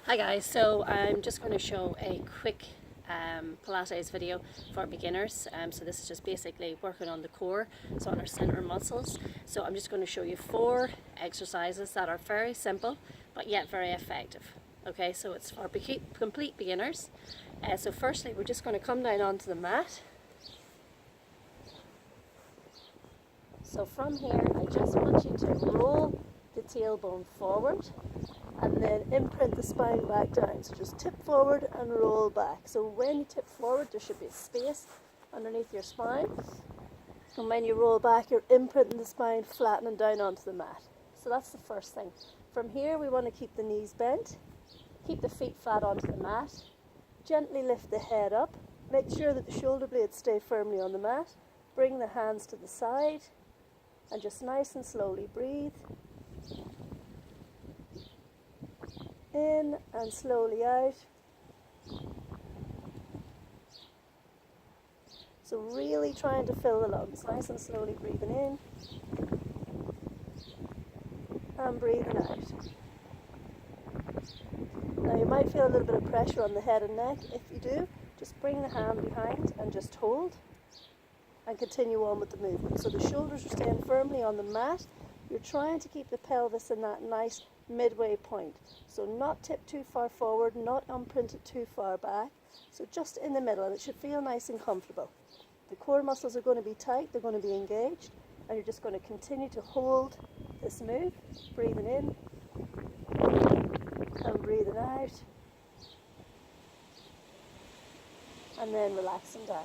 Hi guys, so I'm just going to show a quick Pilates video for beginners. So this is just basically working on the core, so on our center muscles. So I'm just going to show you 4 exercises that are very simple but yet very effective. Okay, so it's for complete beginners. So firstly, we're just going to come down onto the mat. So from here, I just want you to roll the tailbone forward and then imprint the spine back down. So just tip forward and roll back. So when you tip forward, there should be a space underneath your spine. And when you roll back, you're imprinting the spine, flattening down onto the mat. So that's the first thing. From here, we want to keep the knees bent, keep the feet flat onto the mat, gently lift the head up, make sure that the shoulder blades stay firmly on the mat, bring the hands to the side, and just nice and slowly breathe. In and slowly out. So really trying to fill the lungs. Nice and slowly breathing in and breathing out. Now you might feel a little bit of pressure on the head and neck. If you do, just bring the hand behind and just hold and continue on with the movement. So the shoulders are staying firmly on the mat. You're trying to keep the pelvis in that nice midway point. So not tip too far forward, not imprinted too far back. So just in the middle, and it should feel nice and comfortable. The core muscles are going to be tight, they're going to be engaged, and you're just going to continue to hold this move, breathing in and breathing out, and then relaxing down.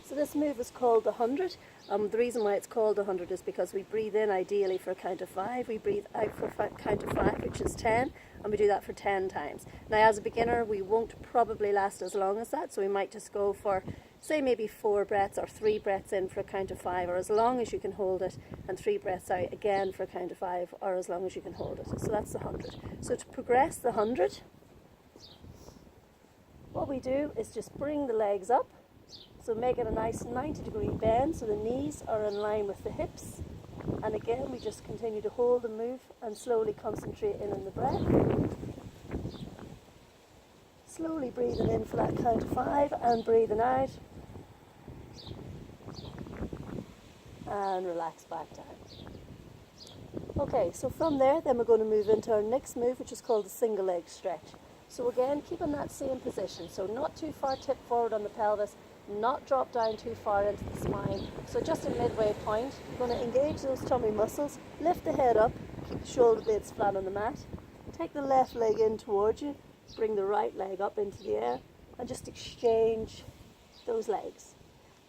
So this move is called the 100. The reason why it's called the 100 is because we breathe in ideally for a count of 5, we breathe out for a count of 5, which is 10, and we do that for 10 times. Now as a beginner, we won't probably last as long as that, so we might just go for, say, maybe 4 breaths or 3 breaths in for a count of 5, or as long as you can hold it, and 3 breaths out again for a count of 5, or as long as you can hold it. So that's the 100. So to progress the 100, what we do is just bring the legs up. So make it a nice 90-degree bend so the knees are in line with the hips. And again, we just continue to hold and move and slowly concentrate in on the breath. Slowly breathing in for that count of 5 and breathing out. And relax back down. Okay, so from there, then we're going to move into our next move, which is called the single leg stretch. So again, keeping that same position. So not too far tip forward on the pelvis, not drop down too far into the spine. So just a midway point, you're going to engage those tummy muscles, lift the head up, keep the shoulder blades flat on the mat, take the left leg in towards you, bring the right leg up into the air, and just exchange those legs.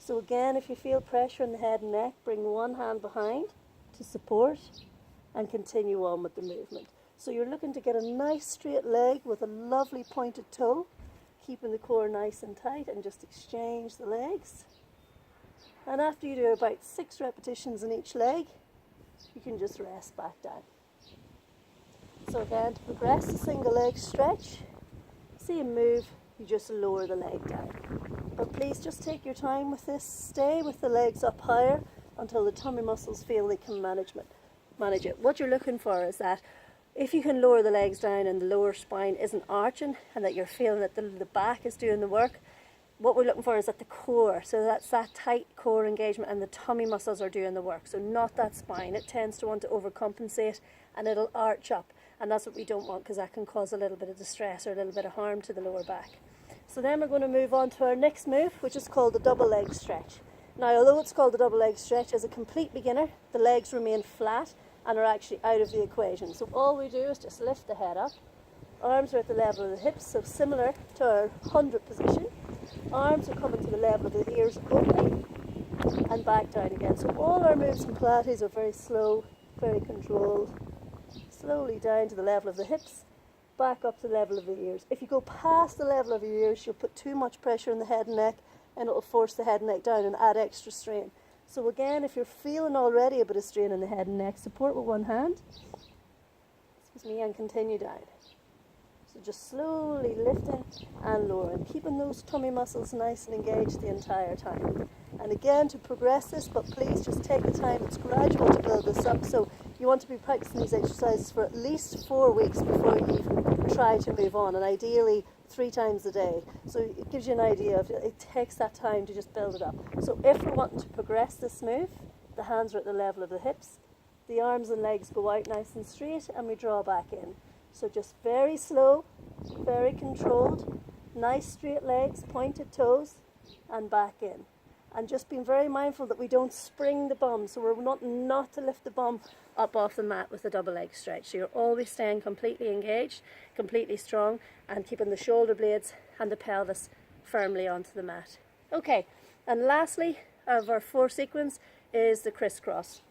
So again, if you feel pressure in the head and neck, bring one hand behind to support and continue on with the movement. So you're looking to get a nice straight leg with a lovely pointed toe, keeping the core nice and tight, and just exchange the legs. And after you do about 6 repetitions in each leg, you can just rest back down. So again, to progress the single leg stretch, same move, you just lower the leg down. But please just take your time with this. Stay with the legs up higher until the tummy muscles feel they can manage it. What you're looking for is that if you can lower the legs down and the lower spine isn't arching, and that you're feeling that the back is doing the work, what we're looking for is at the core. So that's that tight core engagement, and the tummy muscles are doing the work. So not that spine. It tends to want to overcompensate and it'll arch up. And that's what we don't want, because that can cause a little bit of distress or a little bit of harm to the lower back. So then we're going to move on to our next move, which is called the double leg stretch. Now, although it's called the double leg stretch, as a complete beginner, the legs remain flat and are actually out of the equation. So all we do is just lift the head up. Arms are at the level of the hips, so similar to our 100 position. Arms are coming to the level of the ears only, and back down again. So all our moves in Pilates are very slow, very controlled. Slowly down to the level of the hips, back up to the level of the ears. If you go past the level of your ears, you'll put too much pressure on the head and neck, and it'll force the head and neck down and add extra strain. So again, if you're feeling already a bit of strain in the head and neck, support with one hand, and continue down. So just slowly lifting and lowering, keeping those tummy muscles nice and engaged the entire time. And again, to progress this, but please just take the time, it's gradual to build this up, so you want to be practicing these exercises for at least 4 weeks before you even try to move on, and ideally 3 times a day. So it gives you an idea of, it takes that time to just build it up. So if we're wanting to progress this move, the hands are at the level of the hips, the arms and legs go out nice and straight, and we draw back in. So just very slow, very controlled, nice straight legs, pointed toes, and back in. And just being very mindful that we don't spring the bum, so we're not to lift the bum up off the mat with a double leg stretch. So you're always staying completely engaged, completely strong, and keeping the shoulder blades and the pelvis firmly onto the mat. Okay, and lastly of our 4 sequence is the crisscross.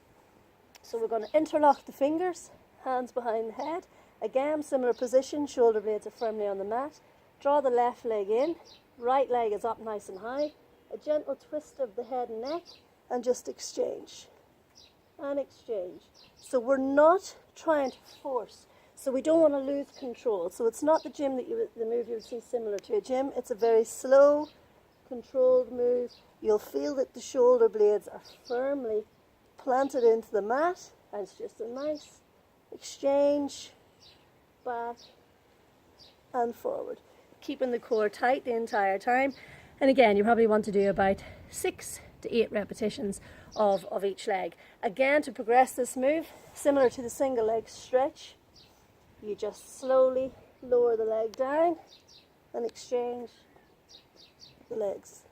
So we're going to interlock the fingers, hands behind the head. Again, similar position, shoulder blades are firmly on the mat. Draw the left leg in, right leg is up nice and high. A gentle twist of the head and neck, and just exchange. And exchange. So we're not trying to force. So we don't want to lose control. So it's not the move you would see similar to a gym. It's a very slow, controlled move. You'll feel that the shoulder blades are firmly planted into the mat, and it's just a nice exchange, back and forward, keeping the core tight the entire time. And again, you probably want to do about 6 to 8 repetitions of each leg. Again, to progress this move, similar to the single leg stretch, you just slowly lower the leg down and exchange the legs.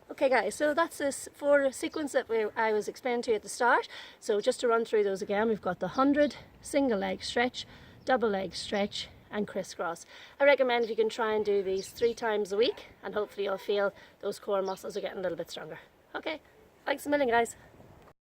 Okay guys, so that's this 4 sequence that I was explaining to you at the start. So just to run through those again, we've got the 100, single leg stretch, double leg stretch, and crisscross. I recommend if you can try and do these 3 times a week, and hopefully you'll feel those core muscles are getting a little bit stronger. Okay, thanks a million guys.